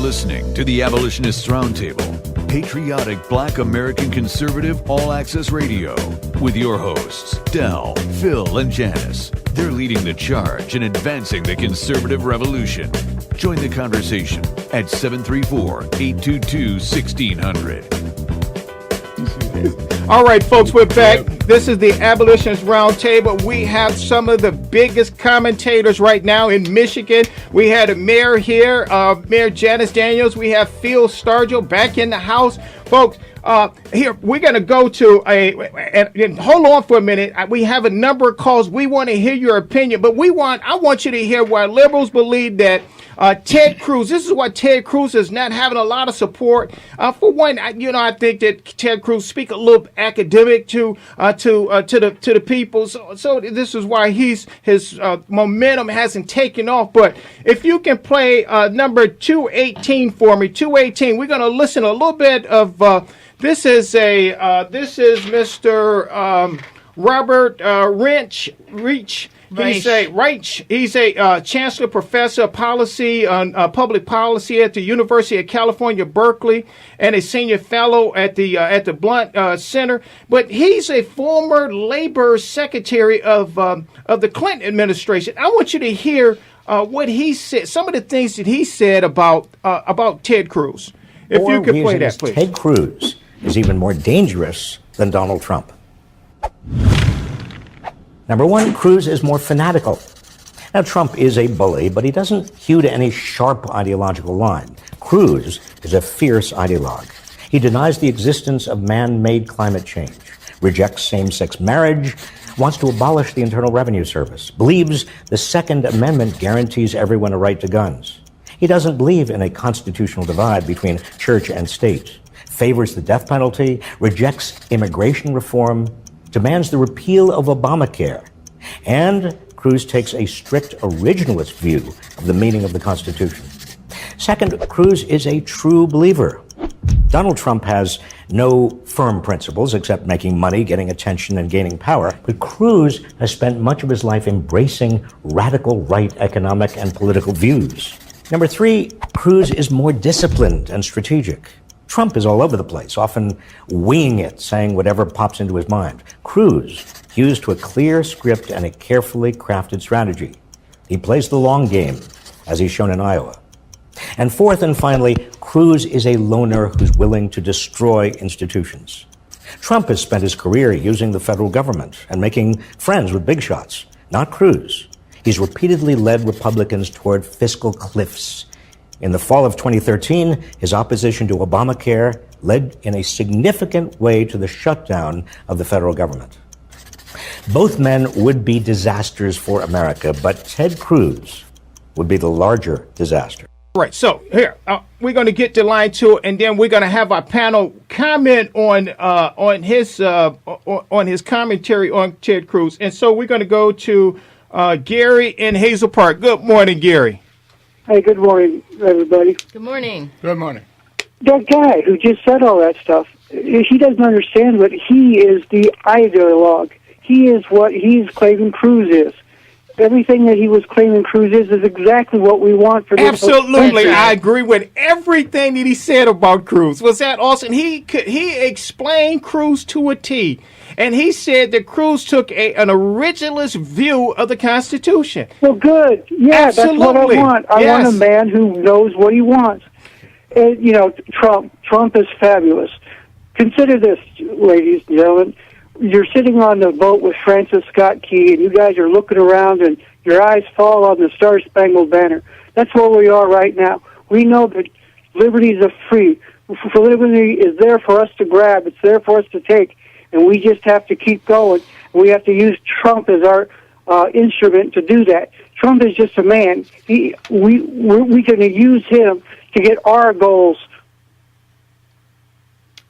listening to the Abolitionists Roundtable, patriotic Black American conservative all-access radio, with your hosts, Del, Phil, and Janice. They're leading the charge in advancing the conservative revolution. Join the conversation at 734-822-1600. All right, folks, we're back. This is the Abolitionist Roundtable. We have some of the biggest commentators right now in Michigan. We had a mayor here, Mayor Janice Daniels. We have Phil Stargell back in the house. Folks, here, we're going to go to and hold on for a minute. We have a number of calls. We want to hear your opinion, but I want you to hear why liberals believe that Ted Cruz, this is why Ted Cruz is not having a lot of support. For one, I think that Ted Cruz speak a little academic to the people. So this is why his momentum hasn't taken off. But if you can play number 218 for me, 218, we're going to listen a little bit of. This is Mr. Robert Reich. He's a chancellor professor of policy on public policy at the University of California, Berkeley, and a senior fellow at the Blunt Center. But he's a former labor secretary of the Clinton administration. I want you to hear what he said. Some of the things that he said about Ted Cruz. If you could play that, please. Ted Cruz is even more dangerous than Donald Trump. Number one, Cruz is more fanatical. Now, Trump is a bully, but he doesn't hew to any sharp ideological line. Cruz is a fierce ideologue. He denies the existence of man-made climate change, rejects same-sex marriage, wants to abolish the Internal Revenue Service, believes the Second Amendment guarantees everyone a right to guns. He doesn't believe in a constitutional divide between church and state, favors the death penalty, rejects immigration reform, demands the repeal of Obamacare, and Cruz takes a strict originalist view of the meaning of the Constitution. Second, Cruz is a true believer. Donald Trump has no firm principles except making money, getting attention, and gaining power, but Cruz has spent much of his life embracing radical right economic and political views. Number three, Cruz is more disciplined and strategic. Trump is all over the place, often winging it, saying whatever pops into his mind. Cruz hews to a clear script and a carefully crafted strategy. He plays the long game, as he's shown in Iowa. And fourth and finally, Cruz is a loner who's willing to destroy institutions. Trump has spent his career using the federal government and making friends with big shots, not Cruz. He's repeatedly led Republicans toward fiscal cliffs. In the fall of 2013, his opposition to Obamacare led in a significant way to the shutdown of the federal government. Both men would be disasters for America, but Ted Cruz would be the larger disaster. Right. So here, we're going to get to line two, and then we're going to have our panel comment on his commentary on Ted Cruz. And so we're going to go to Gary in Hazel Park. Good morning, Gary. Hey, good morning, everybody. Good morning. Good morning. That guy who just said all that stuff, he doesn't understand what he is the ideologue. He is what he's claiming Cruz is. Everything that he was claiming Cruz is exactly what we want for this. Absolutely. I agree with everything that he said about Cruz. Was that awesome? He explained Cruz to a T. And he said that Cruz took an originalist view of the Constitution. Well, good. Yeah, absolutely. That's what I want. I want a man who knows what he wants. And, Trump is fabulous. Consider this, ladies and gentlemen. You're sitting on the boat with Francis Scott Key, and you guys are looking around, and your eyes fall on the Star-Spangled Banner. That's where we are right now. We know that liberties are free. Liberty is there for us to grab. It's there for us to take, and we just have to keep going. We have to use Trump as our instrument to do that. Trump is just a man. We're going to use him to get our goals.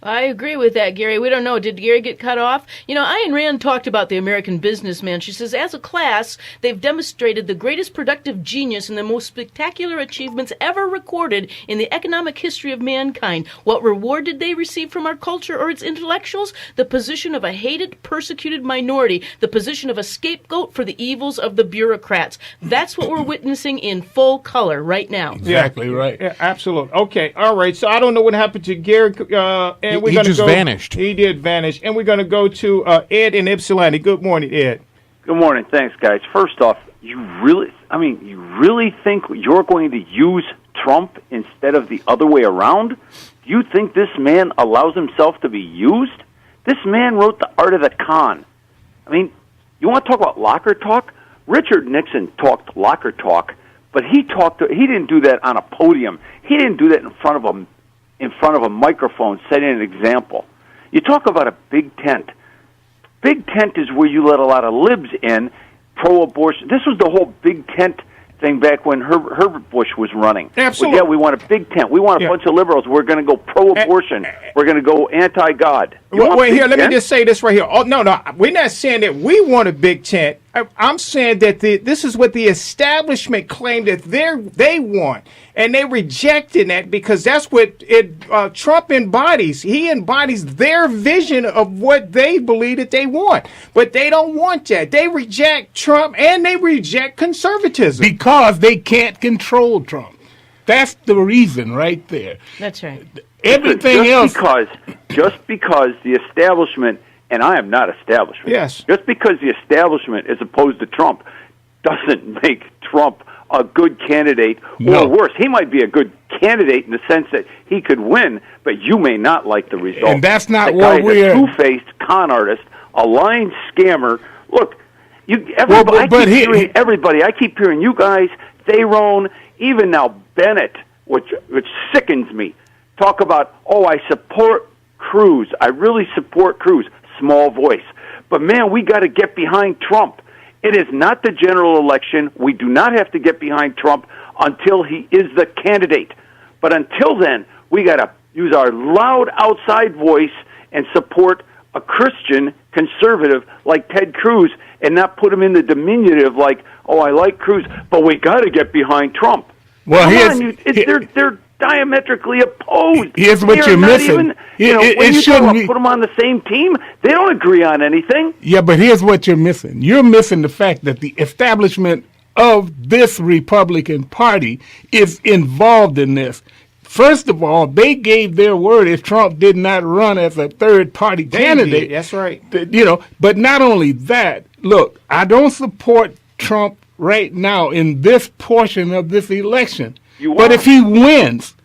I agree with that, Gary. We don't know. Did Gary get cut off? You know, Ayn Rand talked about the American businessman. She says, as a class, they've demonstrated the greatest productive genius and the most spectacular achievements ever recorded in the economic history of mankind. What reward did they receive from our culture or its intellectuals? The position of a hated, persecuted minority, the position of a scapegoat for the evils of the bureaucrats. That's what we're witnessing in full color right now. Exactly right. Yeah, absolutely. Okay, all right. So I don't know what happened to Gary. And we're He gonna just vanished. He did vanish. And we're going to go to Ed in Ypsilanti. Good morning, Ed. Good morning. Thanks, guys. First off, you really think you're going to use Trump instead of the other way around? Do you think this man allows himself to be used? This man wrote The Art of the Con. I mean, you want to talk about locker talk? Richard Nixon talked locker talk, but he didn't do that on a podium. He didn't do that in front of a microphone, setting an example. You talk about a big tent. Big tent is where you let a lot of libs in, pro-abortion. This was the whole big tent thing back when Herbert Bush was running. Absolutely. Well, yeah, we want a big tent. We want a bunch of liberals. We're going to go pro-abortion. We're going to go anti-God. Wait, here, let me just say this right here. Oh, no, we're not saying that we want a big tent. I'm saying that this is what the establishment claimed that they want, and they rejected that because that's what Trump embodies. He embodies their vision of what they believe that they want, but they don't want that. They reject Trump and they reject conservatism Because they can't control Trump. That's the reason right there. That's right. Everything else. Just because the establishment, and I am not establishment. Yes. Just because the establishment is opposed to Trump doesn't make Trump a good candidate, or worse, he might be a good candidate in the sense that he could win, but you may not like the result. And that's not that what guy we're... is a two-faced con artist, a lying scammer. Look, everybody, I keep hearing you guys, Theron, even now Bennett, which sickens me, talk about, I support Cruz. I really support Cruz. Small voice. But, man, we got to get behind Trump. It is not the general election. We do not have to get behind Trump until he is the candidate. But until then, we got to use our loud outside voice and support a Christian conservative like Ted Cruz and not put him in the diminutive like, I like Cruz, but we got to get behind Trump. Well, they're diametrically opposed. Here's what you're missing. Put them on the same team, they don't agree on anything. Yeah, but here's what you're missing. You're missing the fact that the establishment of this Republican Party is involved in this. First of all, they gave their word if Trump did not run as a third-party candidate. That's right. But not only that, look, I don't support Trump right now in this portion of this election. But if he wins,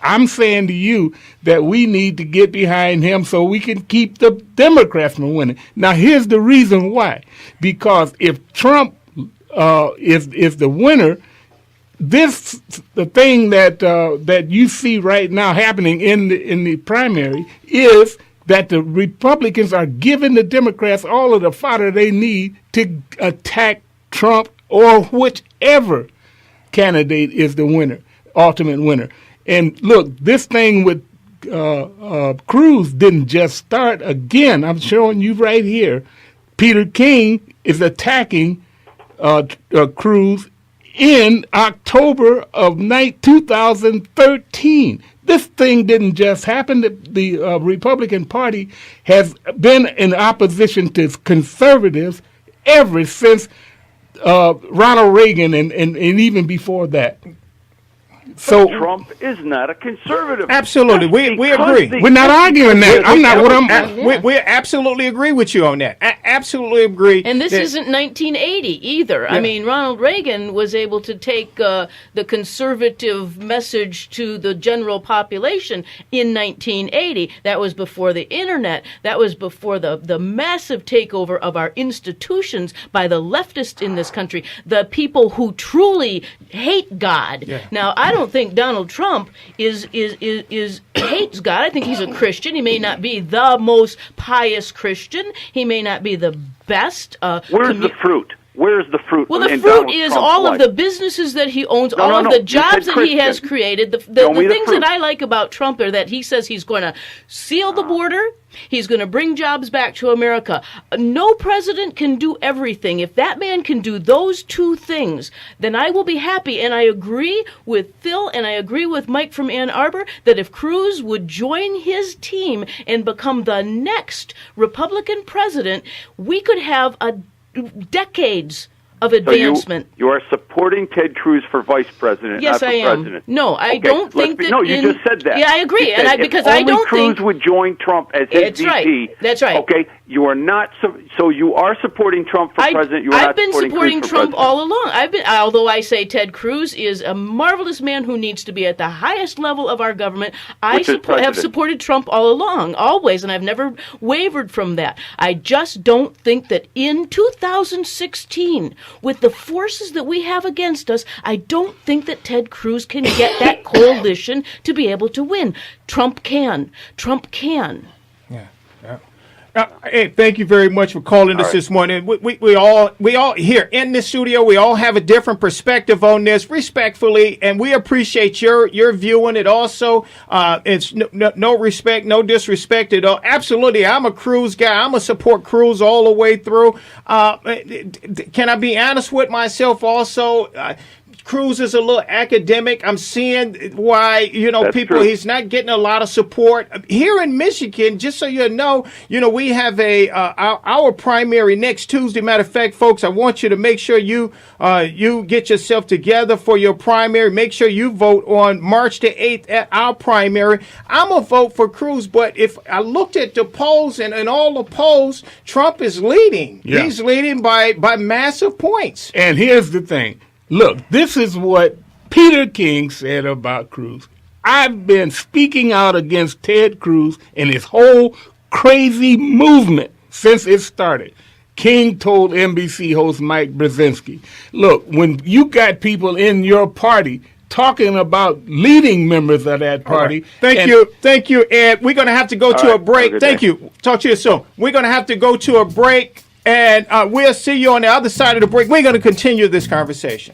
I'm saying to you that we need to get behind him so we can keep the Democrats from winning. Now, here's the reason why. Because if Trump is the winner, the thing that you see right now happening in the primary is that the Republicans are giving the Democrats all of the fodder they need to attack Trump or whichever candidate is the winner, ultimate winner. And look, this thing with Cruz didn't just start. Again, I'm showing you right here. Peter King is attacking Cruz in October of 2013. This thing didn't just happen. The Republican Party has been in opposition to conservatives ever since Ronald Reagan and even before that. So Trump is not a conservative. Absolutely, we agree. We're not arguing that. We absolutely agree with you on that. I absolutely agree. And this isn't 1980 either. Yeah. I mean, Ronald Reagan was able to take the conservative message to the general population in 1980. That was before the internet. That was before the massive takeover of our institutions by the leftists in this country, the people who truly hate God. Yeah. Now, I don't think Donald Trump is hates God. I think he's a Christian. He may not be the most pious Christian. He may not be the best. Where's the fruit? Where's the fruit? Well, the in fruit Donald is Trump's all life? of the businesses that he owns, No, all no, of no. the You jobs said that he has Christian. created. The Show me the things fruit. that I like about Trump are that he says he's going to seal the border. He's going to bring jobs back to America. No president can do everything. If that man can do those two things, then I will be happy. And I agree with Phil and I agree with Mike from Ann Arbor that if Cruz would join his team and become the next Republican president, we could have decades of advancement. So you are supporting Ted Cruz for vice president, Yes, not for I am. president. No, I Okay, don't think that. No, you just said that. Yeah, I agree, You said because if I only don't Cruz think would join Trump as his That's VP. right. That's right. Okay, you are not. So you are supporting Trump for president. You are I've not been supporting Cruz for Trump president. all along. Although I say Ted Cruz is a marvelous man who needs to be at the highest level of our government. I Which is have president. supported Trump all along, always, and I've never wavered from that. I just don't think that in 2016, with the forces that we have against us, I don't think that Ted Cruz can get that coalition to be able to win. Trump can. Trump can. Hey, thank you very much for calling us this morning. We all here in the studio, we all have a different perspective on this, respectfully, and we appreciate your viewing it. Also, it's no respect, no disrespect at all. Absolutely, I'm a Cruz guy. I'm a support Cruz all the way through. Can I be honest with myself? Also. Cruz is a little academic. I'm seeing why, That's people, true. he's not getting a lot of support. Here in Michigan, just so you know, we have our primary next Tuesday. Matter of fact, folks, I want you to make sure you get yourself together for your primary. Make sure you vote on March the 8th at our primary. I'm going to vote for Cruz, but if I looked at the polls and all the polls, Trump is leading. Yeah. He's leading by massive points. And here's the thing. Look, this is what Peter King said about Cruz. I've been speaking out against Ted Cruz and his whole crazy movement since it started. King told NBC host Mike Brzezinski, look, when you got people in your party talking about leading members of that party. Thank you, Ed. We're going to have to go to a break. Thank you. Talk to you soon. We're going to have to go to a break. And we'll see you on the other side of the break. We're going to continue this conversation.